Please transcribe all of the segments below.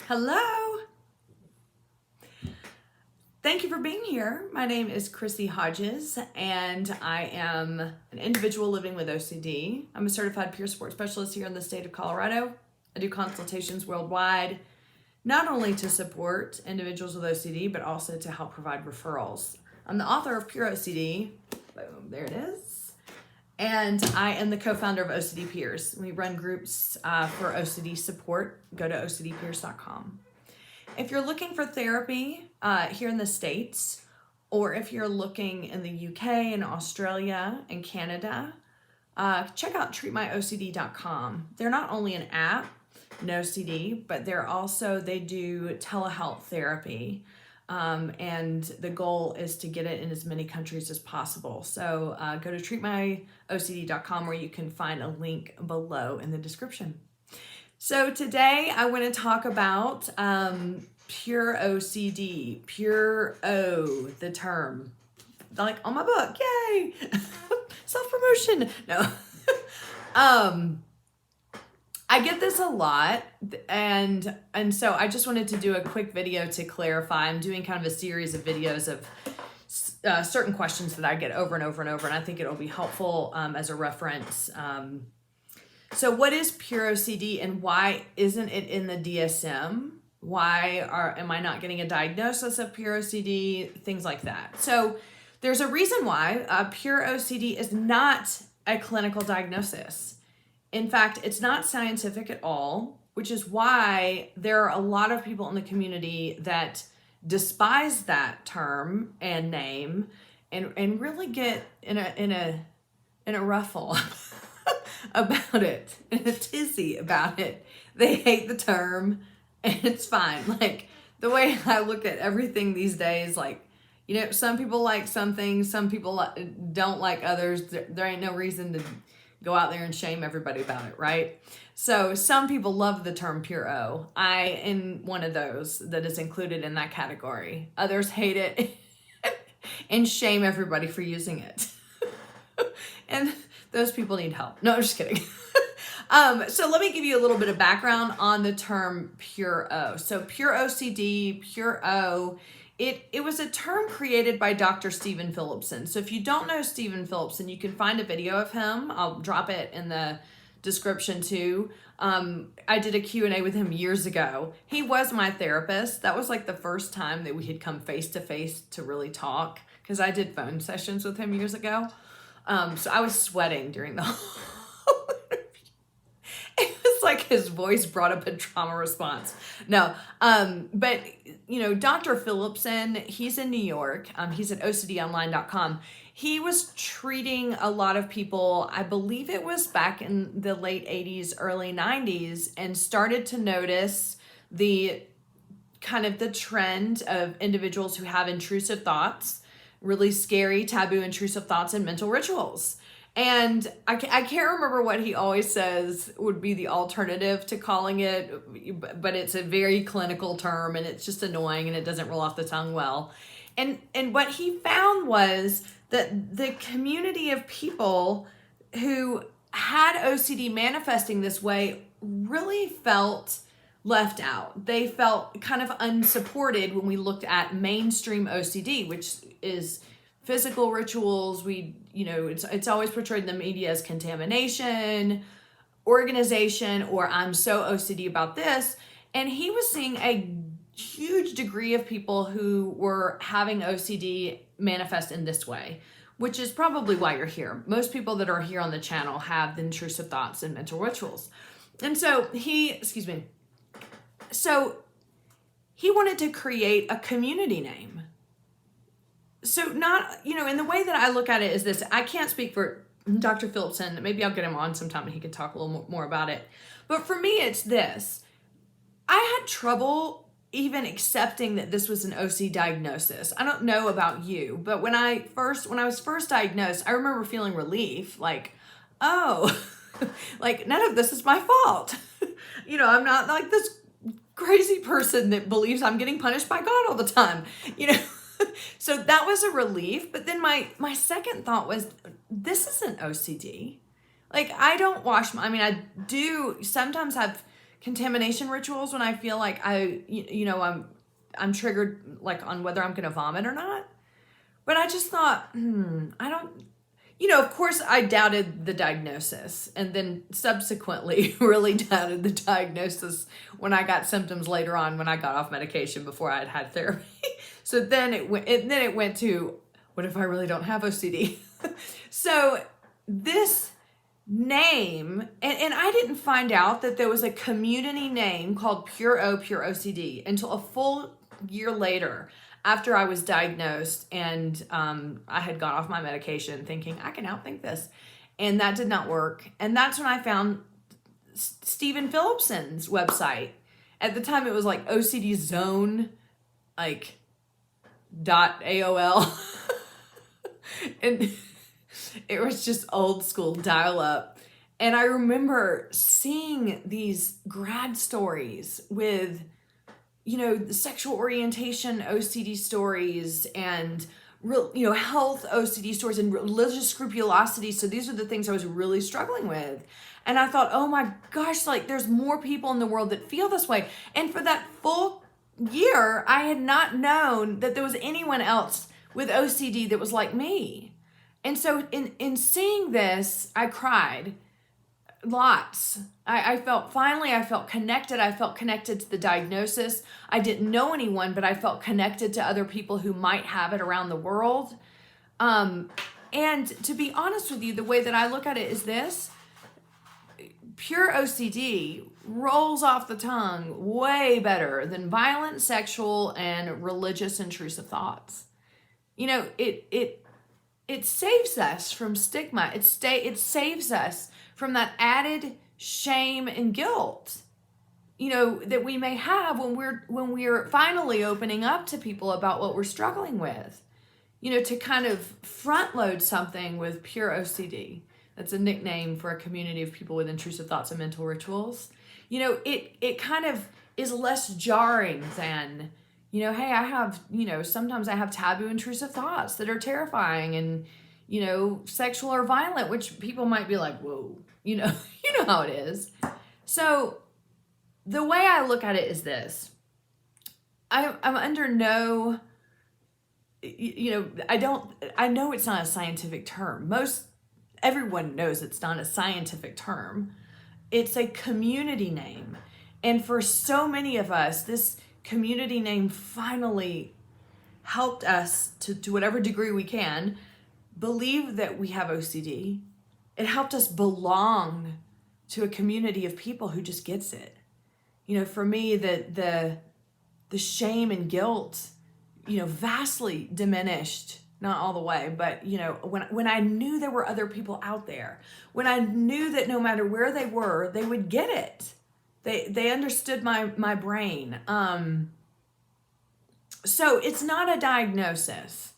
Hello. Thank you for being here. My name is Chrissy Hodges, and I am an individual living with OCD. I'm a certified peer support specialist here in the state of Colorado. I do consultations worldwide, not only to support individuals with OCD, but also to help provide referrals. I'm the author of Pure OCD. Boom, there it is. And I am the co-founder of OCD Peers. We run groups for OCD support. Go to ocdpeers.com. If you're looking for therapy here in the States, or if you're looking in the UK and Australia and Canada, check out treatmyocd.com. They're not only an app, no CD, but they do telehealth therapy. And the goal is to get it in as many countries as possible. So go to treatmyocd.com, where you can find a link below in the description. So today I want to talk about Pure OCD, Pure O, the term. Like on my book, yay! Self-promotion. No. I get this a lot, and so I just wanted to do a quick video to clarify. I'm doing kind of a series of videos of certain questions that I get over and over and over, and I think it'll be helpful as a reference. So what is Pure OCD, and why isn't it in the DSM? Why am I not getting a diagnosis of Pure OCD? Things like that. So there's a reason why Pure OCD is not a clinical diagnosis. In fact, it's not scientific at all, which is why there are a lot of people in the community that despise that term and name and really get in a ruffle about it, in a tizzy about it. They hate the term, and it's fine. Like, the way I look at everything these days, like, you know, some people like some things, some people don't like others. There ain't no reason to go out there and shame everybody about it, right? So some people love the term Pure O. I am one of those that is included in that category. Others hate it and shame everybody for using it. And those people need help. No, I'm just kidding. So let me give you a little bit of background on the term Pure O. So Pure OCD, Pure O, it was a term created by Dr. Stephen Phillipson. So if you don't know Stephen Phillipson, you can find a video of him. I'll drop it in the description too. I did a Q&A with him years ago. He was my therapist. That was like the first time that we had come face to face to really talk, because I did phone sessions with him years ago. So I was sweating during the whole interview. It was like his voice brought up a trauma response. No, but you know, Dr. Phillipson, he's in New York. He's at ocdonline.com. He was treating a lot of people, I believe it was back in the late 80s, early 90s, and started to notice the kind of the trend of individuals who have intrusive thoughts, really scary, taboo, intrusive thoughts and mental rituals. And I can't remember what he always says would be the alternative to calling it, but it's a very clinical term, and it's just annoying, and it doesn't roll off the tongue well. And what he found was that the community of people who had OCD manifesting this way really felt left out. They felt kind of unsupported when we looked at mainstream OCD, which is physical rituals. It's always portrayed in the media as contamination, organization, or I'm so OCD about this. And he was seeing a huge degree of people who were having OCD manifest in this way, which is probably why you're here. Most people that are here on the channel have the intrusive thoughts and mental rituals. And so he wanted to create a community name. So not, in the way that I look at it is this. I can't speak for Dr. Phillipson. Maybe I'll get him on sometime and he can talk a little more about it. But for me, it's this. I had trouble even accepting that this was an OC diagnosis. I don't know about you, but when I was first diagnosed, I remember feeling relief, like, oh, like none of this is my fault. I'm not like this crazy person that believes I'm getting punished by God all the time, So that was a relief. But then my second thought was, this isn't OCD. Like, I don't wash I do sometimes have contamination rituals when I feel like I'm triggered, like on whether I'm going to vomit or not. But I just thought, I don't, of course I doubted the diagnosis, and then subsequently really doubted the diagnosis when I got symptoms later on when I got off medication before I had therapy. So then it went to, what if I really don't have OCD? So this name, and I didn't find out that there was a community name called Pure OCD until a full year later, after I was diagnosed and I had gone off my medication thinking I can outthink this, and that did not work. And that's when I found Stephen Phillipson's website. At the time it was like OCD Zone, like .aol. And it was just old school dial up. And I remember seeing these grad stories with, sexual orientation OCD stories and real, health OCD stories and religious scrupulosity. So these are the things I was really struggling with. And I thought, oh my gosh, like there's more people in the world that feel this way. And for that full year, I had not known that there was anyone else with OCD that was like me. And so in seeing this, I cried lots. I felt connected. I felt connected to the diagnosis. I didn't know anyone, but I felt connected to other people who might have it around the world. And to be honest with you, the way that I look at it is this: pure OCD rolls off the tongue way better than violent, sexual, and religious intrusive thoughts. It saves us from stigma. It saves us from that added shame and guilt, that we may have when we're finally opening up to people about what we're struggling with. To kind of front load something with pure OCD. That's a nickname for a community of people with intrusive thoughts and mental rituals. It kind of is less jarring than, hey, I have, sometimes I have taboo intrusive thoughts that are terrifying and, sexual or violent, which people might be like, whoa, you know how it is. So the way I look at it is this: I'm under no, I know it's not a scientific term. Everyone knows it's not a scientific term. It's a community name. And for so many of us, this community name finally helped us to whatever degree we can believe that we have OCD. It helped us belong to a community of people who just gets it. For me, the shame and guilt, vastly diminished, not all the way, but when I knew there were other people out there, when I knew that no matter where they were, they would get it. They understood my brain. So it's not a diagnosis.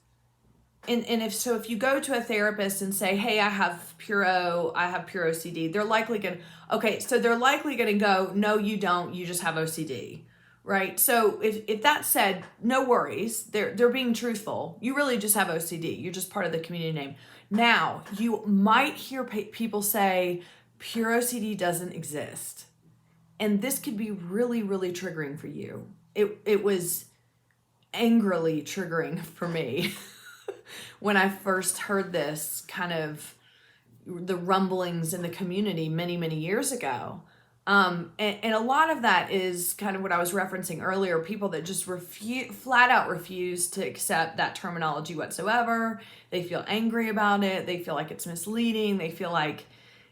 And if you go to a therapist and say, hey, I have pure OCD, they're likely going to go, no, you don't, you just have OCD, right? So if that's said, no worries, they're being truthful. You really just have OCD. You're just part of the community name. Now, you might hear people say, pure OCD doesn't exist. And this could be really, really triggering for you. It was angrily triggering for me when I first heard this, kind of the rumblings in the community many, many years ago. And a lot of that is kind of what I was referencing earlier, people that just flat out refuse to accept that terminology whatsoever. They feel angry about it. They feel like it's misleading. They feel like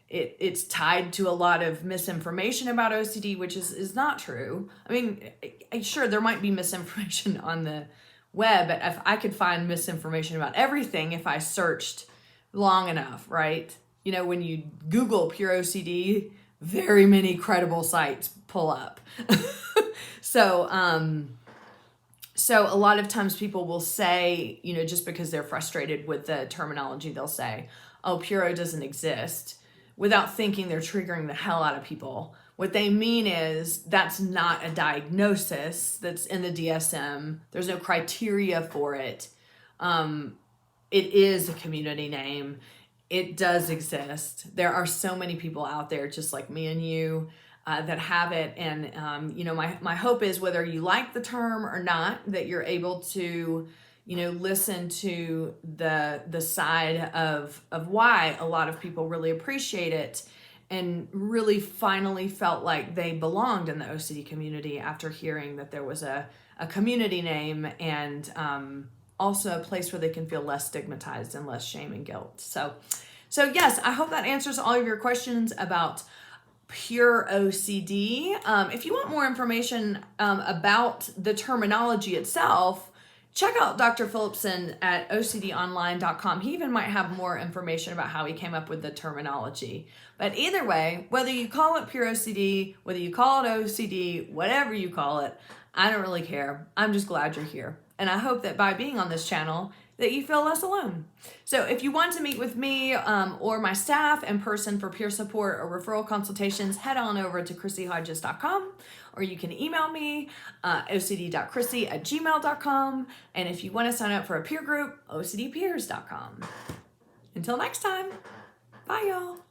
it's tied to a lot of misinformation about OCD, which is not true. I mean, sure, there might be misinformation on the web, but if I could find misinformation about everything if I searched long enough, right? When you Google pure OCD, very many credible sites pull up. So a lot of times people will say, just because they're frustrated with the terminology, they'll say, oh, Puro doesn't exist, without thinking they're triggering the hell out of people. What they mean is that's not a diagnosis that's in the DSM. There's no criteria for it. It is a community name. It does exist. There are so many people out there just like me and you that have it. And, you know, my hope is whether you like the term or not, that you're able to, you know, listen to the side of why a lot of people really appreciate it and really finally felt like they belonged in the OCD community after hearing that there was a community name and also a place where they can feel less stigmatized and less shame and guilt. So yes, I hope that answers all of your questions about Pure OCD. If you want more information about the terminology itself, check out Dr. Phillipson at OCDonline.com. He even might have more information about how he came up with the terminology. But either way, whether you call it Pure OCD, whether you call it OCD, whatever you call it, I don't really care. I'm just glad you're here. And I hope that by being on this channel, that you feel less alone. So if you want to meet with me or my staff in person for peer support or referral consultations, head on over to ChrissyHodges.com, or you can email me, ocd.chrissy@gmail.com. And if you want to sign up for a peer group, ocdpeers.com. Until next time, bye y'all.